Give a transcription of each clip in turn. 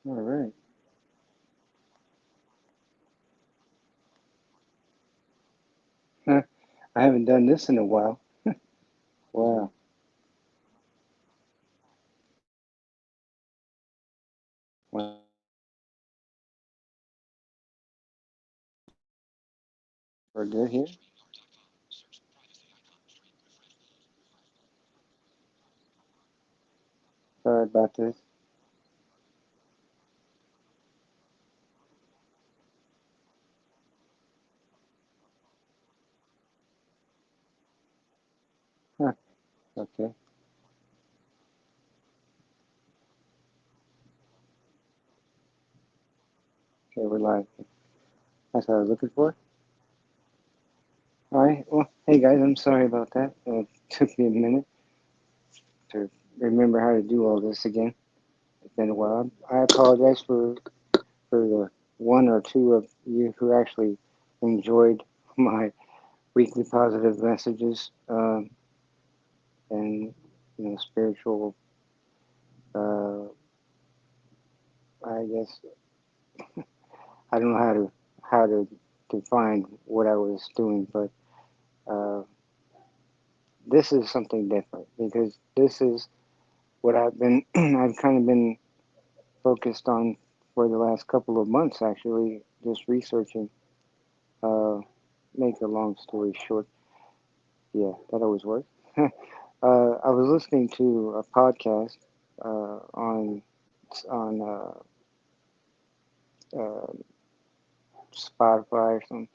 All right. Huh. I haven't done this in a while. Wow. Wow. We're good here. Sorry about this. Huh. Okay. Okay, we're live. That's what I was looking for. All right. Well, hey guys, I'm sorry about that. It took me a minute to remember how to do all this again. It's been a while. I apologize for the one or two of you who actually enjoyed my weekly positive messages and spiritual. Uh, I guess I don't know how to define what I was doing, but uh, this is something different because this is what I've been I've kind of been focused on for the last couple of months actually, just researching. Uh, make a long story short, yeah, that always works. I was listening to a podcast on uh, Spotify or something,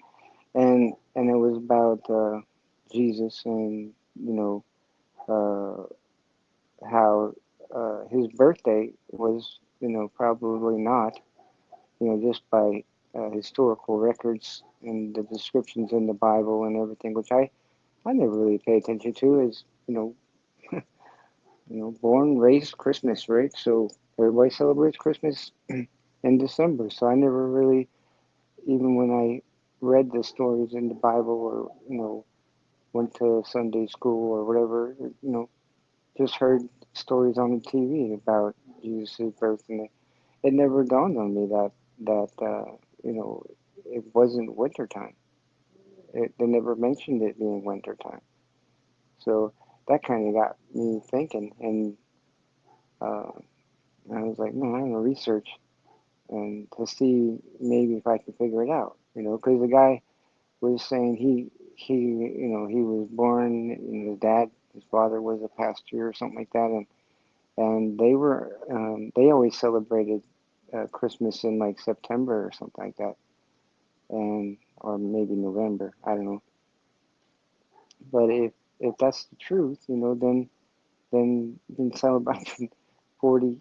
and it was about Jesus and uh, how his birthday was probably not just by historical records and the descriptions in the Bible and everything, which I never really pay attention to, is born, raised Christmas, right? So everybody celebrates Christmas in December. So I never really, even when I read the stories in the Bible or, went to Sunday school or whatever, just heard stories on the TV about Jesus' birth. And it never dawned on me that you know, it wasn't wintertime. They never mentioned it being wintertime. So that kind of got me thinking. And uh, I was like, man, I'm going to research and to see maybe if I can figure it out, because the guy was saying he was born, his dad, his father was a pastor or something like that, and they always celebrated Christmas in like September or something like that, and or maybe November, I don't know. But if that's the truth, then celebrating 40,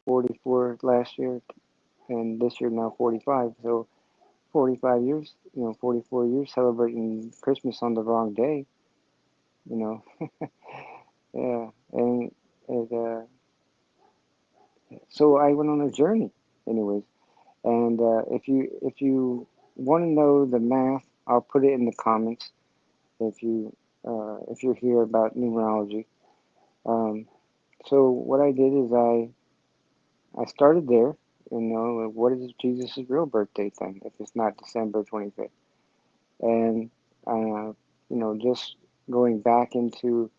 44 last year, and this year now 45. So 45 years, 44 years celebrating Christmas on the wrong day, you know. Yeah, and so I went on a journey, anyways. And if you want to know the math, I'll put it in the comments. If you're here about numerology, um, so what I did is I started there. What is Jesus' real birthday then if it's not December 25th? And just going back into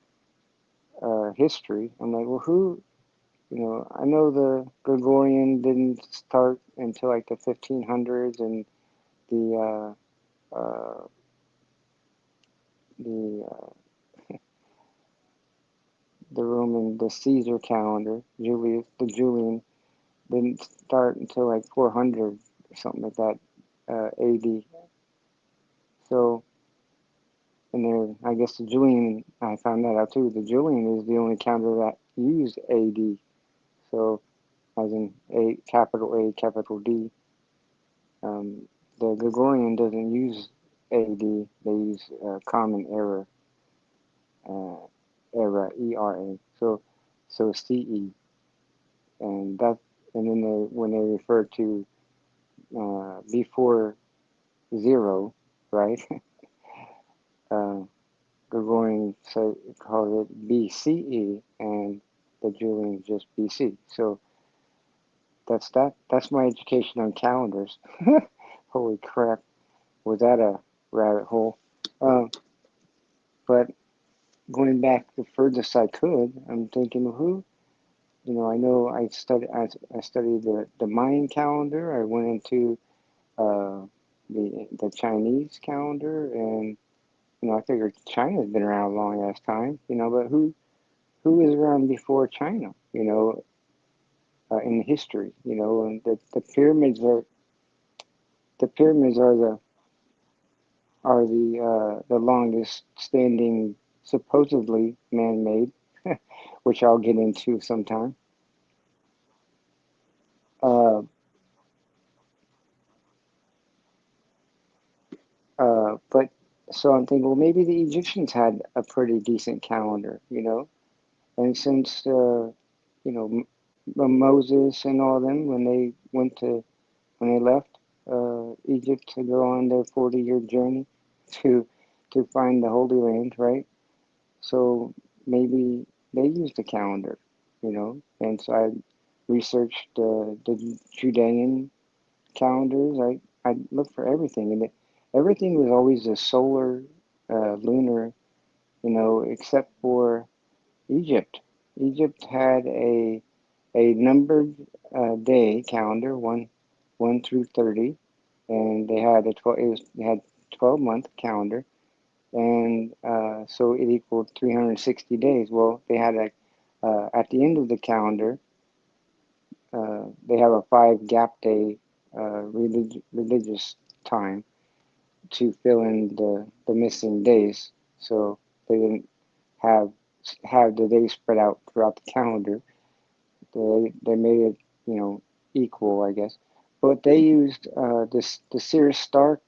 history, I'm like, well, I know the Gregorian didn't start until like the 1500s, and the the the Roman, the Caesar calendar, the Julian, didn't start until like 400 or something like that, AD. So, and then I guess the Julian, I found that out too. The Julian is the only calendar that used AD. So, as in A, capital D. Um, the Gregorian doesn't use AD. They use Common uh, Era, ERA. So CE, and then when they refer to before zero, right? uh, Gregorian calls it BCE, and the Julian is just BC. So That's my education on calendars. Holy crap, was that a rabbit hole? Um, but going back the furthest I could, I'm thinking who, I know I studied the Mayan calendar. I went into the Chinese calendar, and I figured China's been around a long ass time, but who was around before China, in history, and the pyramids are the longest standing, supposedly man-made, which I'll get into sometime. Uh, but so I'm thinking, well, maybe the Egyptians had a pretty decent calendar, and since Moses and all them, when they left Egypt to go on their 40-year journey to find the Holy Land, right? So maybe they used a calendar, and so I researched the Judean calendars. I looked for everything, and everything was always a solar, lunar, except for Egypt. Egypt had a numbered day calendar, one through 30, and they had 12-month calendar, and so it equaled 360 days. Well, they had at the end of the calendar, they have a 5 gap day religious time to fill in the missing days. So they didn't have the days spread out throughout the calendar. They made it, equal, I guess. But they used the Sirius star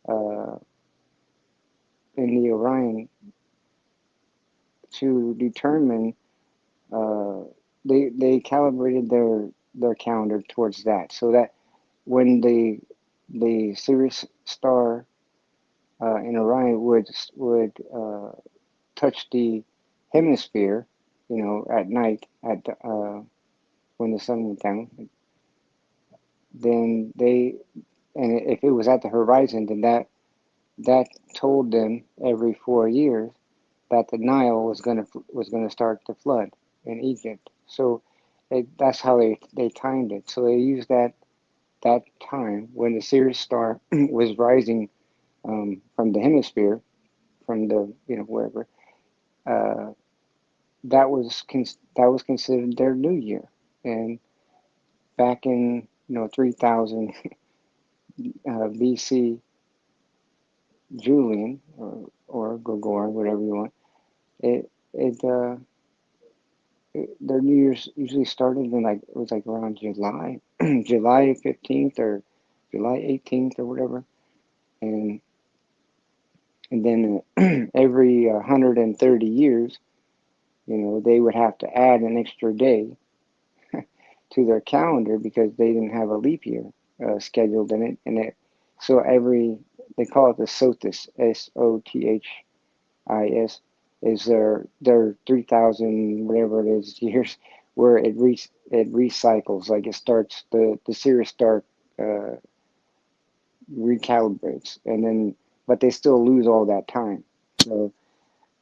uh, in the Orion to determine. Uh, they calibrated their calendar towards that, so that when the Sirius star in Orion would touch the hemisphere, at night when the sun went down, then and if it was at the horizon, then that told them every 4 years that the Nile was gonna start to flood in Egypt. So that's how they timed it. So they used that time when the Sirius star was rising from the hemisphere, from the wherever. Uh, that was considered their new year. And back in 3000 BC, Julian or Gregorian, whatever you want, it it, uh, their New Year's usually started in it was like around July, July 15th or July 18th or whatever, and then every 130 years, they would have to add an extra day to their calendar because they didn't have a leap year scheduled in it, so they call it the SOTIS, SOTHIS, is their 3,000 whatever it is years where it recycles, like it starts the Sirius star uh, recalibrates, and then but they still lose all that time. So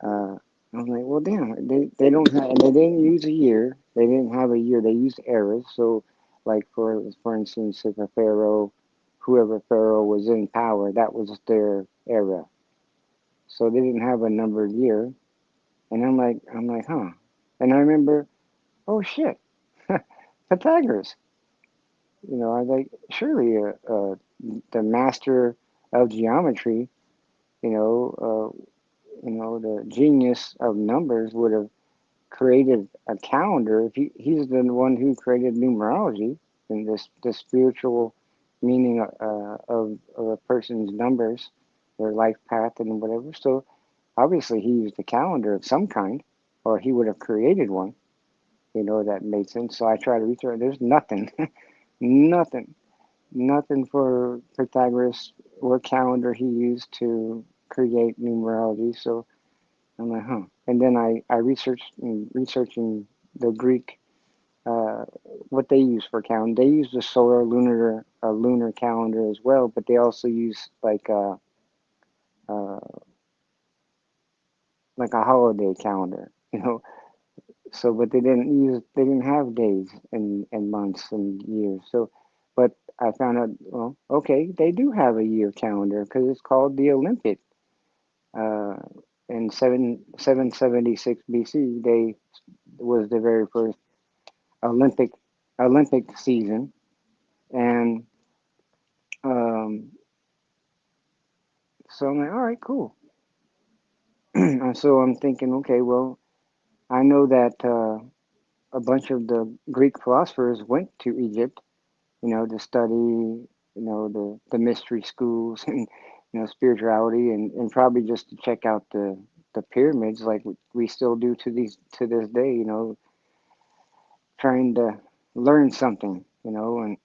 uh, I'm like, well, damn, they don't have, and they didn't use a year. They didn't have a year. They used eras. So, like for instance, if a pharaoh, whoever pharaoh was in power, that was their era. So they didn't have a numbered year. And I'm like, huh. And I remember, oh shit, Pythagoras. I was like, surely the master of geometry, the genius of numbers would have created a calendar. If he's the one who created numerology and the spiritual meaning of a person's numbers, their life path and whatever. So obviously he used a calendar of some kind, or he would have created one. That made sense. So I try to research. There's nothing, nothing, nothing for Pythagoras or calendar he used to create numerology. So I'm like, huh. And then I researched researching the Greek. uh, what they use for calendar. They use the solar lunar calendar as well, but they also use uh, like a holiday calendar, you know. So, but they didn't have days and months and years. So, but I found out, well, okay, they do have a year calendar because it's called the Olympic. Uh, in 776 BC, they was the very first Olympic Olympic season, and um, so I'm like, all right, cool. And so I'm thinking, okay, well, I know that a bunch of the Greek philosophers went to Egypt, to study, the mystery schools and, spirituality and probably just to check out the pyramids like we still do to this day, trying to learn something, and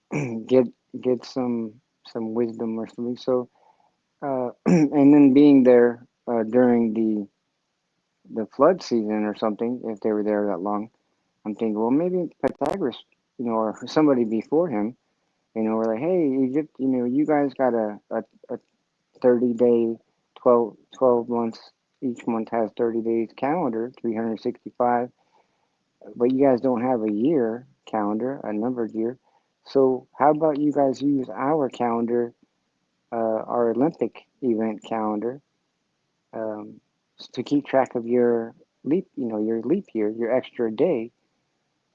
get some wisdom or something. So, and then being there during the flood season or something, if they were there that long, I'm thinking, well, maybe Pythagoras, or somebody before him, we're like, hey, Egypt, you guys got a 30-day, 12 months, each month has 30 days calendar, 365, but you guys don't have a year calendar, a numbered year. So how about you guys use our calendar, our Olympic event calendar, um, to keep track of your leap year, your extra day,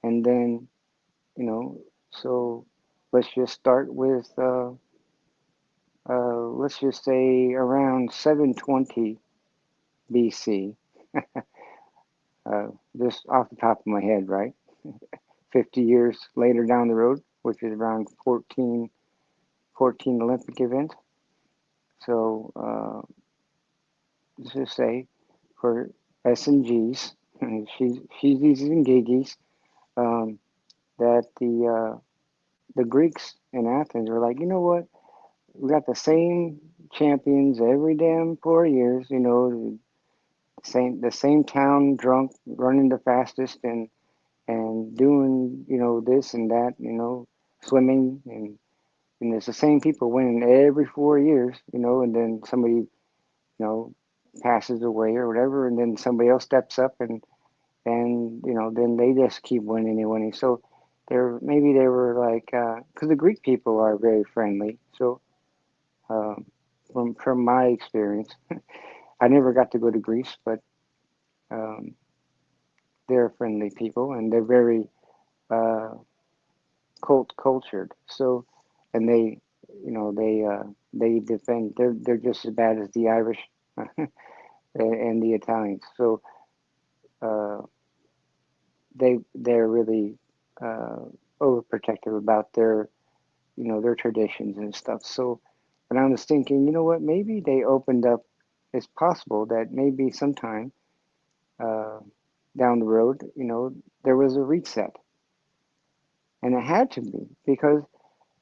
and then, so let's just start with, let's just say around 720 BC, just off the top of my head, right? 50 years later down the road, which is around 14 Olympic events. So let's just say for S and G's, she's and Giggies, um, that the Greeks in Athens were like, you know what? We got the same champions every damn 4 years. The same town drunk running the fastest and doing this and that, swimming and it's the same people winning every 4 years, and then somebody passes away or whatever, and then somebody else steps up and then they just keep winning and winning. So maybe they were like, because the Greek people are very friendly. So um, from my experience, I never got to go to Greece, but um, they're friendly people and they're very uh, cultured. So, and they defend. They're just as bad as the Irish and the Italians. So uh, they're really uh, overprotective about their traditions and stuff. So, but I was thinking, you know what? Maybe they opened up. It's possible that maybe sometime uh, down the road, there was a reset, and it had to be because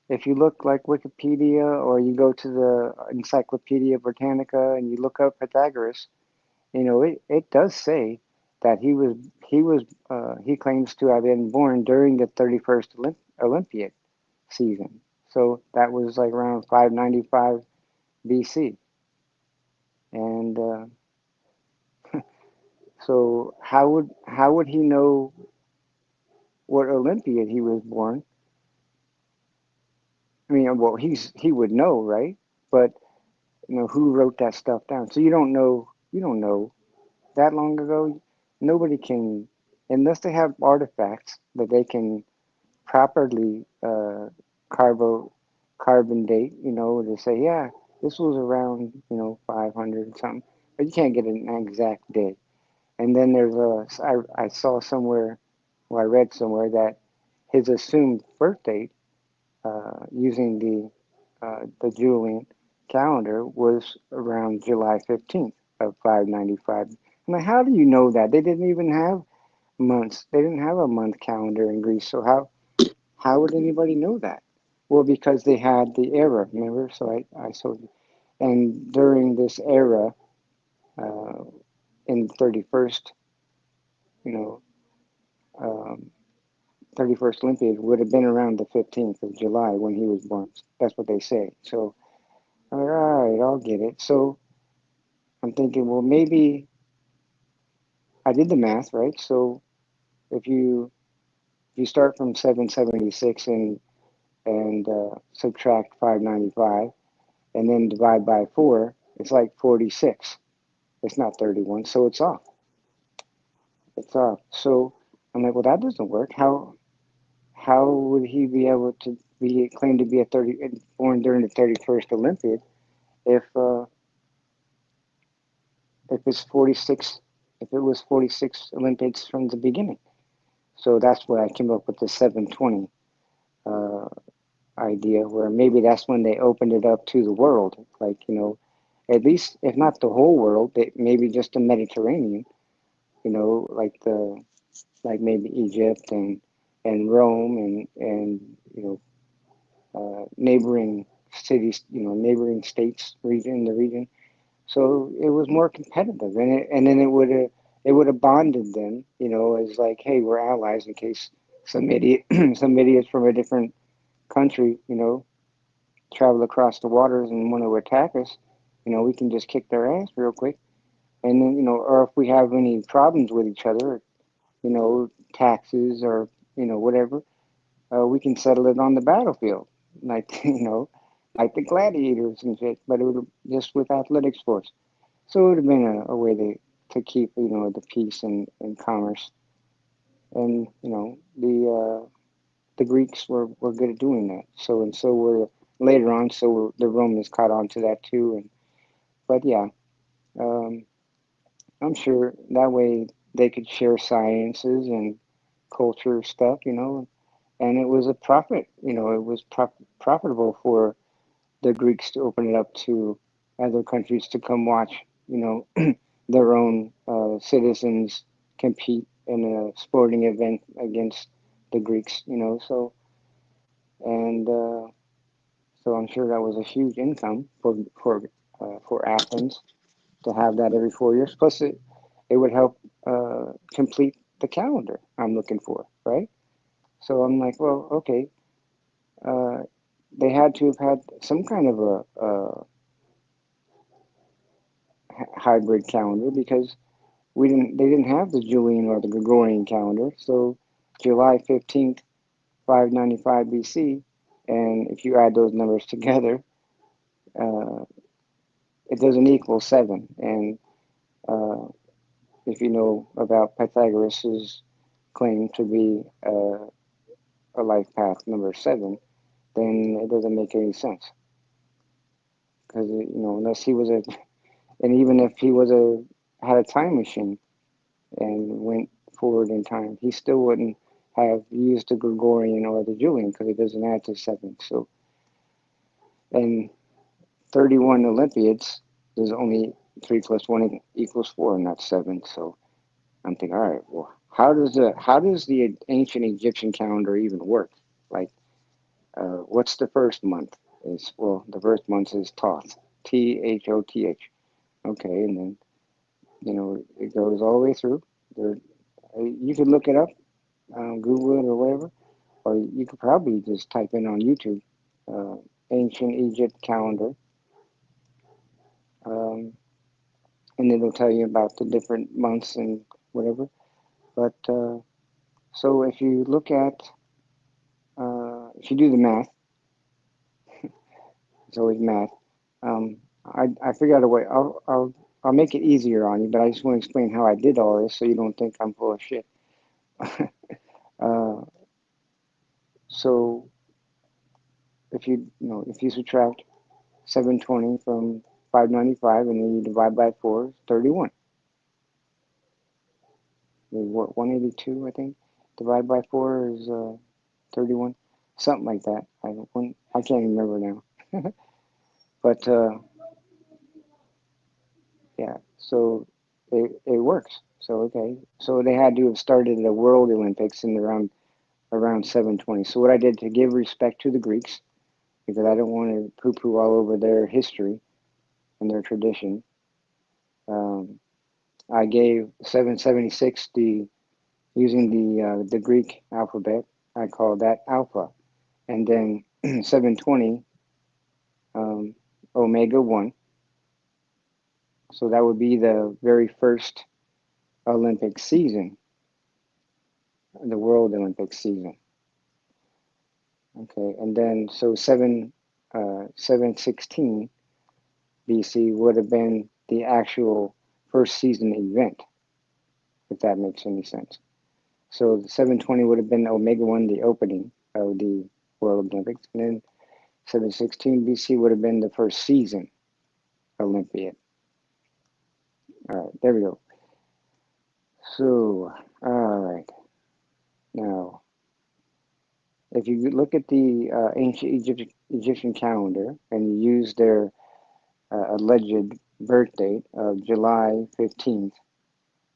if you look like Wikipedia or you go to the Encyclopedia Britannica and you look up Pythagoras, it does say that he claims to have been born during the 31st Olympiad season. So that was like around 595 BC. And so how would he know what Olympiad he was born? I mean, well, he would know, right? But who wrote that stuff down? So you don't know that long ago. Nobody can, unless they have artifacts that they can properly carbo carbon date. To say, yeah, this was around 500 something, but you can't get an exact date. And then I saw somewhere, or I read somewhere that his assumed birth date, using the Julian calendar, was around July 15th of 595. I'm like, how do you know that? They didn't even have months. They didn't have a month calendar in Greece. So how would anybody know that? Well, because they had the era, remember? So I saw, and during this era, uh, in 31st, you know, um, 31st Olympiad would have been around the 15th of July when he was born. That's what they say. So I'm like, all right, I'll get it. So I'm thinking, well, maybe I did the math, right? So if you start from 776 and subtract 595 and then divide by 4, it's like 46. It's not 31, so it's off. It's off. So I'm like, well, that doesn't work. How would he be able to be claimed to be a 30 born during the 31st Olympiad if if it's 46 if it was 46 Olympiads from the beginning? So that's where I came up with the 720 uh, idea, where maybe that's when they opened it up to the world, like at least if not the whole world, maybe just the Mediterranean, like the like maybe Egypt and Rome and neighboring cities, neighboring states, region, the region. So it was more competitive, and then it would have bonded them, as like, hey, we're allies in case some idiot some idiots from a different country, travel across the waters and want to attack us. We can just kick their ass real quick, and then or if we have any problems with each other, taxes or whatever, we can settle it on the battlefield, like like the gladiators and shit. But it would just with athletic sports. So it would have been a way to keep the peace and commerce. And the Greeks were good at doing that. So were later on. So the Romans caught on to that too. And but yeah, um, I'm sure that way they could share sciences and culture stuff. And it was a profit. It was profitable for the Greeks to open it up to other countries to come watch, their own citizens compete in a sporting event against the Greeks, and so I'm sure that was a huge income for Athens to have that every 4 years. Plus, it would help complete the calendar I'm looking for, right? So I'm like, well, okay, uh, they had to have had some kind of a hybrid calendar because they didn't have the Julian or the Gregorian calendar. So July 15th, 595 BC, and if you add those numbers together, uh, it doesn't equal 7. And uh, if you know about Pythagoras's claim to be a life path number 7, then it doesn't make any sense because unless he was and even if he was had a time machine and went forward in time, he still wouldn't have used the Gregorian or the Julian because it doesn't add to 7. So, and 31 Olympiads, there's only 3 plus 1 equals 4, and not 7. So I'm thinking, all right, well, how does the ancient Egyptian calendar even work? Like, what's the first month? The first month is Thoth, Thoth. Okay, and then it goes all the way through. There, you could look it up, Google it or whatever, or you could probably just type in on YouTube, uh, ancient Egypt calendar, um, and it'll tell you about the different months and whatever. But so if you do the math, it's always math. Um, I figured out a way. I'll make it easier on you, but I just want to explain how I did all this so you don't think I'm full of shit. uh, so if you subtract 720 from 595 and then you divide by 4, it's 31. What, 182, I think. Divide by 4 is 31, something like that. I can't remember now. But yeah, so it works. So okay, so they had to have started the World Olympics in around 720. So what I did to give respect to the Greeks, because I don't want to poo-poo all over their history and their tradition, um, I gave 776 using the Greek alphabet, I call that alpha. And then 720, omega 1. So that would be the very first Olympic season, the World Olympic season. Okay, and then so 716 BC would have been the actual first season event, if that makes any sense. So the 720 would have been omega 1, the opening of the World Olympics, and then 716 BC would have been the first season Olympiad. All right, there we go. So, all right, now if you look at the ancient Egyptian calendar and you use their alleged birth date of July 15th,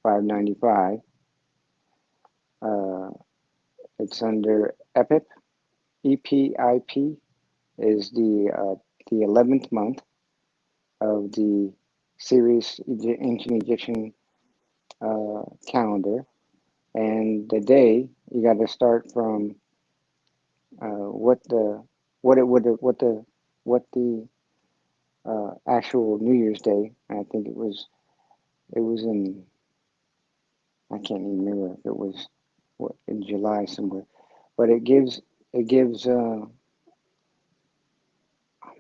595, it's under EPIP. EPIP is the 11th month of the Sirius ancient Egyptian calendar, and the day you got to start from what the actual New Year's Day. I think it was in, I can't even remember if it was in July somewhere, but it gives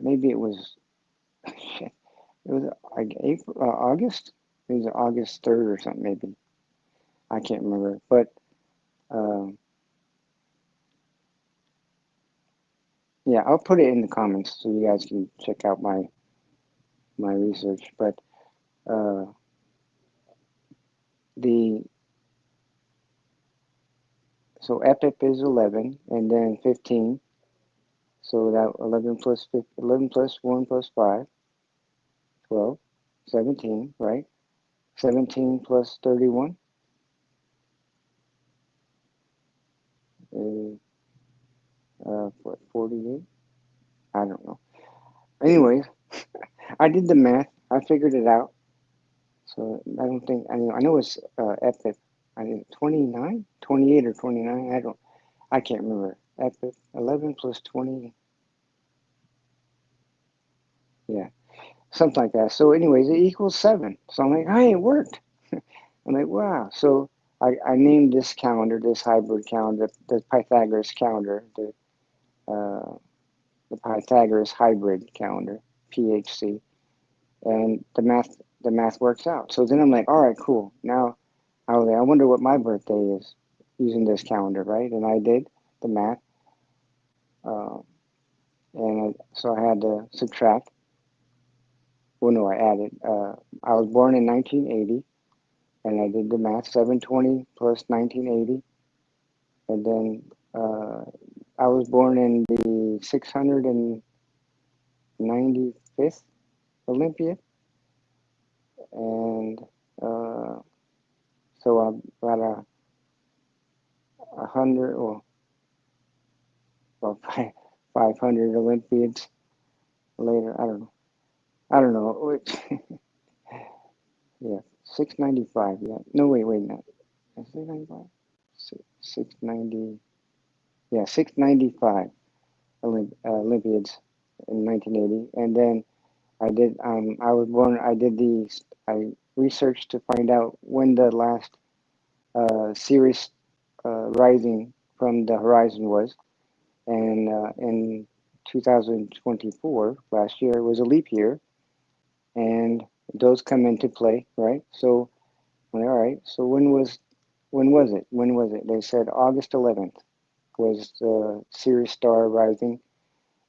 maybe it was shit, it was like April, August. It was August 3rd or something maybe. I can't remember, but um, yeah, I'll put it in the comments so you guys can check out my research. But uh, the so EPIP is 11, and then 15. So that 11 plus 5, 11 plus 1 plus 5, 12, 17, right? 17 plus 31 is what, 48? I don't know. Anyways, I did the math. I figured it out. So I don't think I know it's EPIP. I think 29, 28 or 29. I can't remember. EPIP 11 plus 20. Yeah, something like that. So anyways, it equals 7. So I'm like, hey, it worked. I'm like, wow. So I named this calendar, this hybrid calendar, the Pythagoras calendar, uh, the Pythagoras hybrid calendar, PHC, and the math works out. So then I'm like, all right, cool. Now I was like, I wonder what my birthday is using this calendar, right? And I did the math, uh, so I had to subtract. Well, no, I added. I was born in 1980, and I did the math. 720 plus 1980, and then I was born in the 695th Olympiad, and uh, so I'm about a hundred or well, 500 Olympiads later. I don't know. Yeah, 695. Yeah. No, wait, no. 695. 690. Yeah, 695 Olympiads in 1980, and then I did. I was born. I did these. I researched to find out when the last Sirius rising from the horizon was, and in 2024, last year was a leap year, and those come into play, right? So, all right. So when was it? When was it? They said August 11th was the Sirius star rising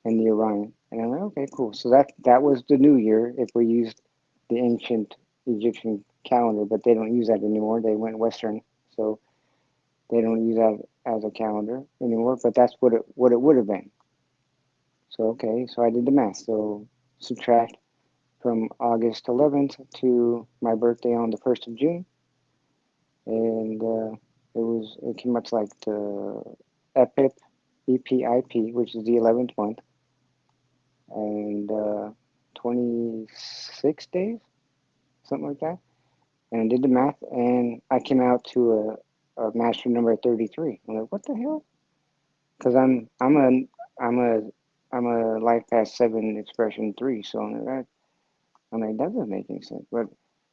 in the Orion, and I'm like, okay, cool. So that was the new year if we used the ancient Egyptian calendar, but they don't use that anymore. They went Western, so they don't use that as a calendar anymore. But that's what it would have been. So okay, so I did the math. So subtract from August 11th to my birthday on the 1st of June, and it came up to like the EPIP, EPIP, which is the 11th month, and 26 days, something like that. And I did the math, and I came out to a master number 33. I'm like, what the hell? because I'm a I'm a life past 7 expression 3, so I'm like that doesn't make any sense. But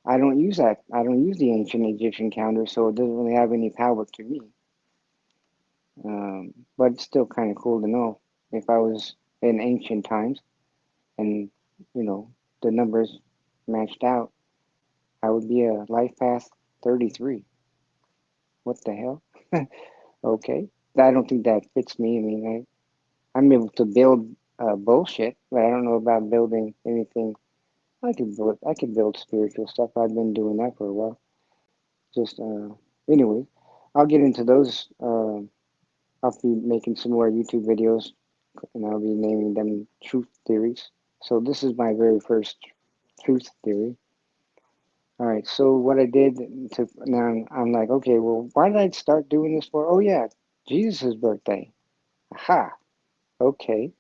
I don't use that. I don't use the ancient Egyptian calendar, so it doesn't really have any power to me. But it's still kind of cool to know if I was in ancient times and you know the numbers matched out, I would be a life path 33. What the hell? Okay, I don't think that fits me. I mean, I'm able to build bullshit, but I don't know about building anything. I can build spiritual stuff. I've been doing that for a while. Just anyway, I'll get into those. I'll be making some more YouTube videos, and I'll be naming them truth theories. So this is my very first truth theory. All right. So what I did to now I'm like, okay, well, why did I start doing this for? Oh yeah, Jesus' birthday. Aha. Okay.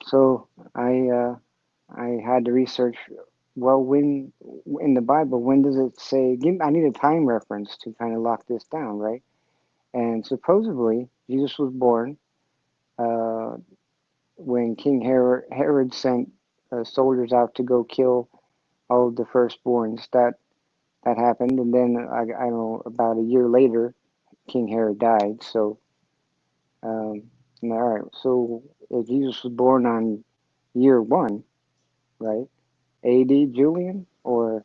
So I had to research. Well, when in the Bible, when does it say? I need a time reference to kind of lock this down, right? And supposedly Jesus was born uh, when King Herod sent soldiers out to go kill all of the firstborns. That happened, and then I don't know, about a year later, King Herod died. So um, all right, so if Jesus was born on year one, right? A.D. Julian uh,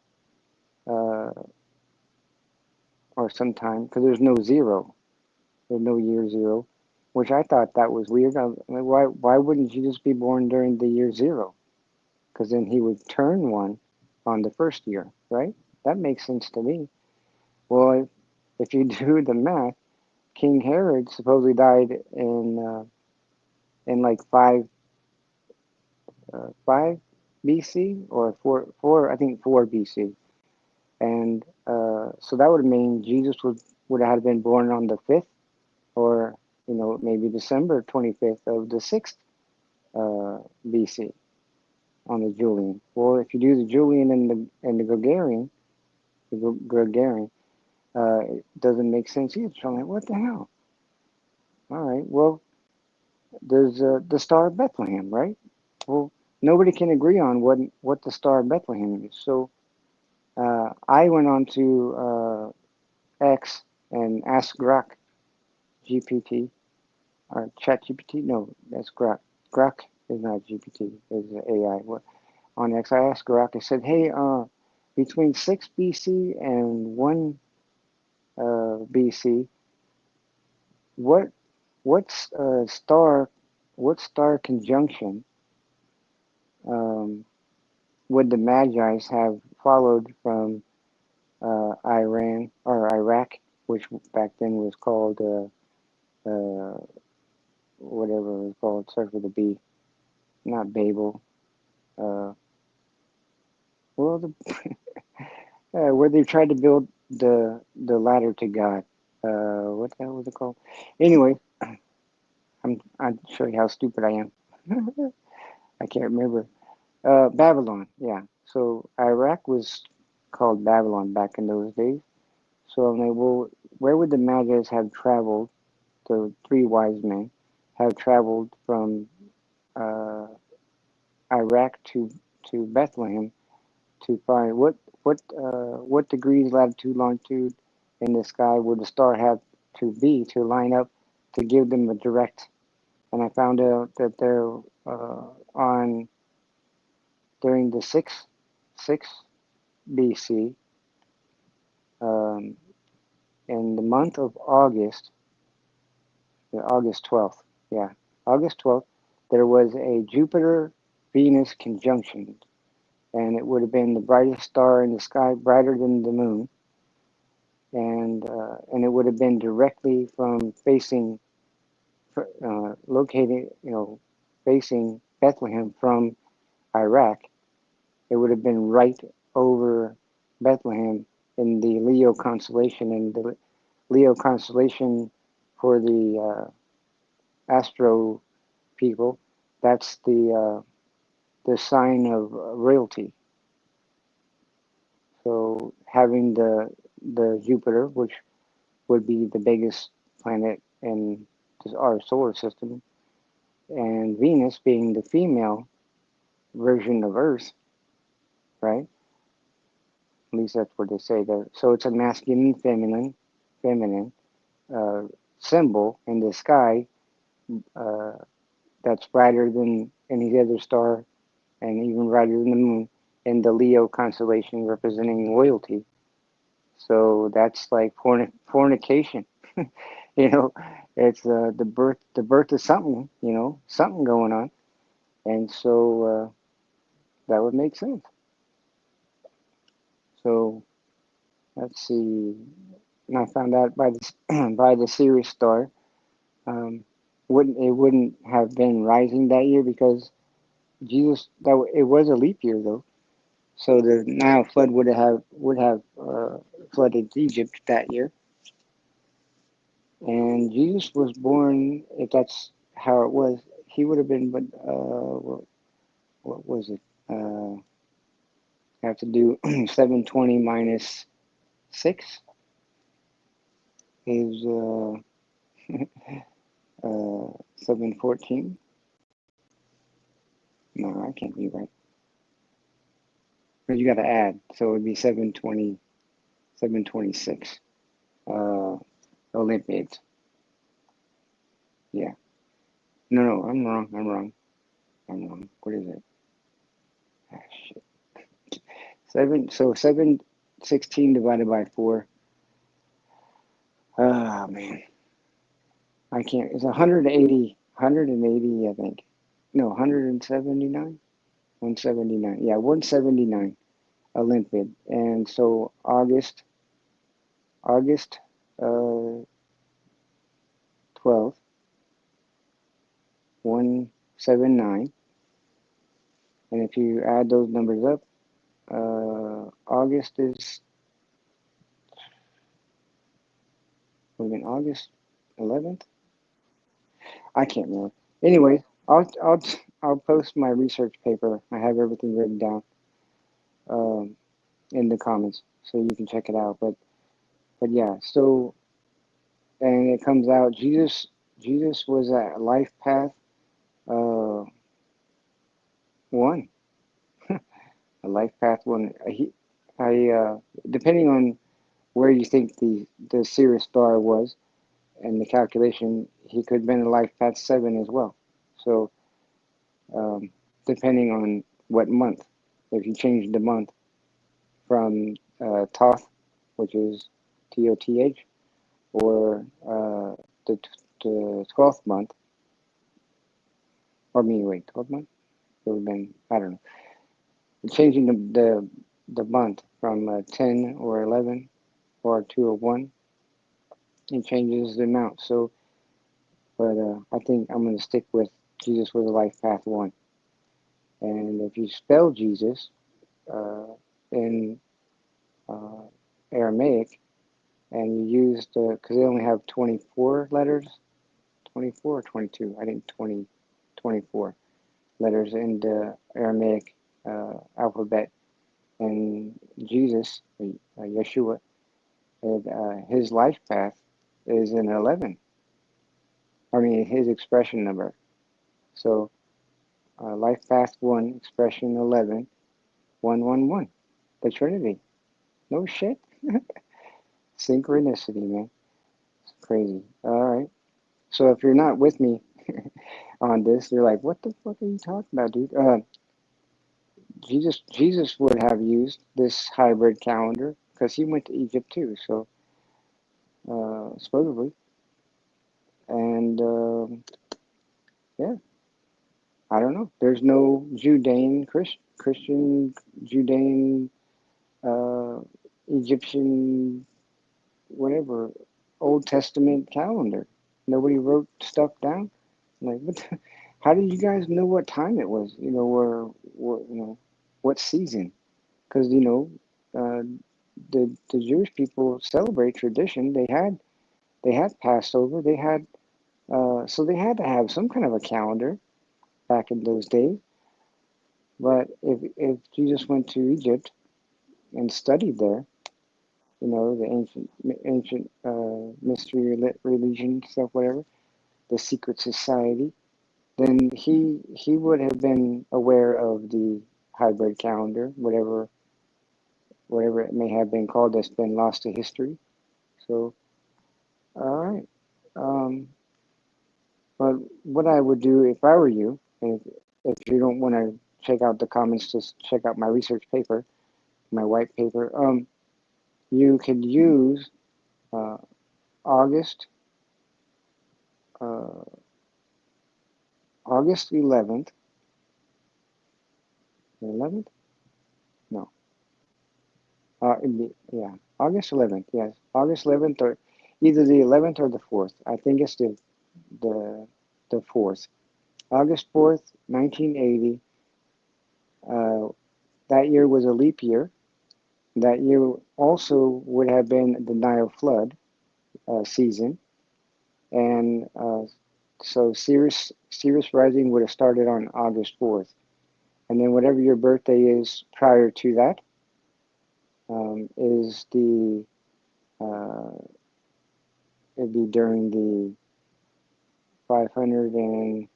or sometime because there's no zero, there's no year zero, which I thought that was weird. I was like, why wouldn't Jesus be born during the year zero? Because then he would turn one on the first year, right? That makes sense to me. Well, if you do the math, King Herod supposedly died in like five BC or four I think 4 BC, and so that would mean Jesus would have been born on the 5th, or maybe December 25th of the 6th BC on the Julian. Well, if you do the Julian and the Gregorian, it doesn't make sense either. So I'm like, what the hell? All right, well, there's the Star of Bethlehem, right? Well, nobody can agree on what the Star of Bethlehem is. So I went on to X and asked Grok GPT or Chat GPT. No, that's Grok. Grok is not GPT. It's AI. On X, I asked Grok. I said, "Hey, between 6 BC and 1 BC, what what's what star conjunction um, would the Magi's have followed from Iran or Iraq, which back then was called whatever it was called, starts with a B, not Babel. Uh, well, where they tried to build the ladder to God. What the hell was it called? Anyway, I'll show you how stupid I am. I can't remember. Babylon, yeah. So Iraq was called Babylon back in those days. So I'm like, well, where would the Magi's have traveled? The three wise men have traveled from uh, Iraq to Bethlehem to find what degrees, latitude, longitude in the sky would the star have to be to line up to give them a direct. And I found out that they're on during the six BC, um, in the month of August, August 12th. Yeah, August 12th, there was a Jupiter Venus conjunction, and it would have been the brightest star in the sky, brighter than the moon, and it would have been directly from facing, located, facing Bethlehem from Iraq. It would have been right over Bethlehem in the Leo constellation, and the Leo constellation for the astro people, that's the sign of royalty. So having the Jupiter, which would be the biggest planet in our solar system, and Venus being the female version of Earth, right? At least that's what they say there. So it's a masculine, feminine uh, symbol in the sky uh, that's brighter than any other star and even brighter than the moon in the Leo constellation, representing loyalty. So that's like fornication. You know, it's the birth of something. You know, something going on, and so that would make sense. So let's see. And I found out by the by the Sirius star, um, wouldn't have been rising that year because Jesus it was a leap year though. So the Nile flood would have flooded Egypt that year, and Jesus was born. If that's how it was, he would have been. But what was it? Have to do 720 minus 6 is 714. No, I can't be right. But you got to add, so it would be 720, 726. Uh, Olympiads. Yeah. No, no, I'm wrong. I'm wrong. I'm wrong. What is it? Ah, shit. 716 divided by 4. Ah, man. I can't. It's 180, 180, I think. No, 179? 179. Yeah, 179 Olympiad. And so August 12th, 179. And if you add those numbers up, August is, August 11th? I can't remember. Anyway, I'll post my research paper. I have everything written down um, in the comments, so you can check it out. But yeah, so and it comes out Jesus was at life path uh, one, a life path one. I depending on where you think the Sirius star was and the calculation, he could have been a life path 7 as well. So um, depending on what month, if you change the month from Toth, which is Toth, or the 12th month, or me, wait, 12th month? It would have been, I don't know. Changing the month from 10 or 11 or to a 1, it changes the amount. So, but I think I'm going to stick with Jesus was a life path 1. And if you spell Jesus uh, in uh, Aramaic, and you use because they only have 24 letters, 24 or 22, I think 24 letters in the Aramaic alphabet. And Jesus, Yeshua, his life path is an 11. I mean, his expression number. So, life path 1, expression 11, 111. The Trinity. No shit. Synchronicity, man. It's crazy. All right. So if you're not with me on this, you're like, what the fuck are you talking about, dude? Jesus would have used this hybrid calendar because he went to Egypt too. So supposedly, and yeah, I don't know. There's no Christian, Judean, uh, Egyptian, whatever, Old Testament calendar. Nobody wrote stuff down. Like, how did you guys know what time it was? You know, what season? Because uh, the Jewish people celebrate tradition. They had Passover. So they had to have some kind of a calendar back in those days. But if Jesus went to Egypt and studied there, the ancient mystery religion stuff, whatever, the secret society, then he would have been aware of the hybrid calendar, whatever it may have been called, that's been lost to history. So, all right. But what I would do if I were you, and if you don't want to check out the comments, just check out my research paper, my white paper. You could use uh, August uh, August 11th. 11th? No. Yeah, August 11th. Yes, August 11th, or either the 11th or the 4th. I think it's the the 4th. August 4th, 1980. Uh, that year was a leap year. That year also would have been the Nile flood season, and so Sirius rising would have started on August 4th, and then whatever your birthday is prior to that is the uh, it'd be during the 500 and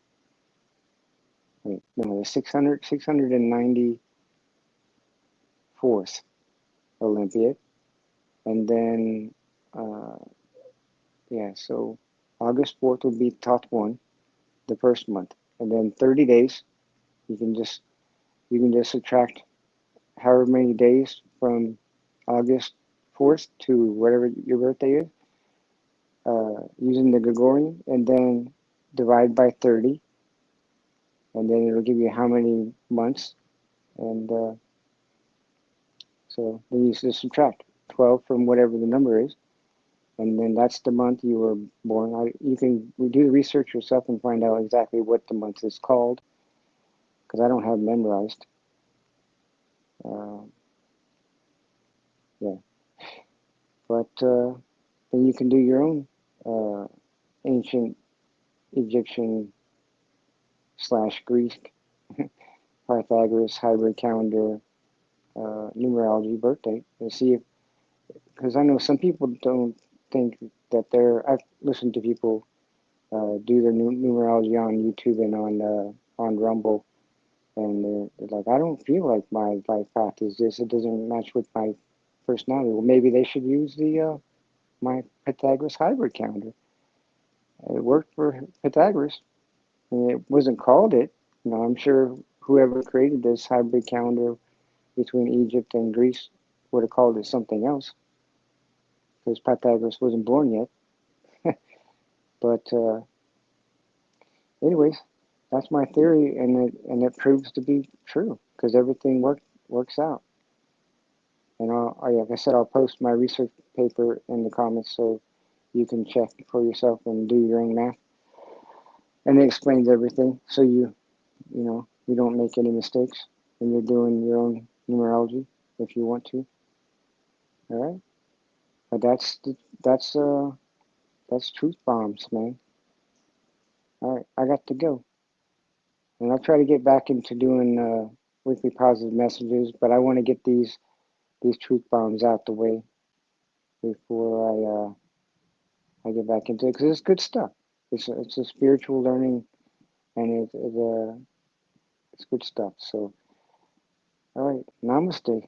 wait, no, the 694th Olympiad, and then uh, yeah, so August 4th would be Tot 1, the first month, and then 30 days. You can just subtract however many days from August 4th to whatever your birthday is, using the Gregorian, and then divide by 30, and then it'll give you how many months, and so then you just subtract 12 from whatever the number is, and then that's the month you were born. You can do the research yourself and find out exactly what the month is called, because I don't have it memorized. Uh, yeah, but then you can do your own uh, ancient Egyptian / Greek Pythagoras hybrid calendar numerology birthday and see if, because I know some people don't think that I've listened to people do their numerology on YouTube and on Rumble, and they're like, I don't feel like my life path is this. It doesn't match with my personality. Well, maybe they should use the my Pythagoras hybrid calendar. It worked for Pythagoras, and it wasn't called it. I'm sure whoever created this hybrid calendar between Egypt and Greece would have called it something else, because Pythagoras wasn't born yet. But anyways, that's my theory, and it proves to be true, because everything works out. And like I said, I'll post my research paper in the comments so you can check for yourself and do your own math. And it explains everything, so you don't make any mistakes when you're doing your own numerology if you want to. All right, but that's truth bombs, man. All right, I got to go, and I'll try to get back into doing weekly positive messages, but I want to get these truth bombs out the way before I get back into it, because it's good stuff. It's a spiritual learning, and it's good stuff. So, all right, namaste.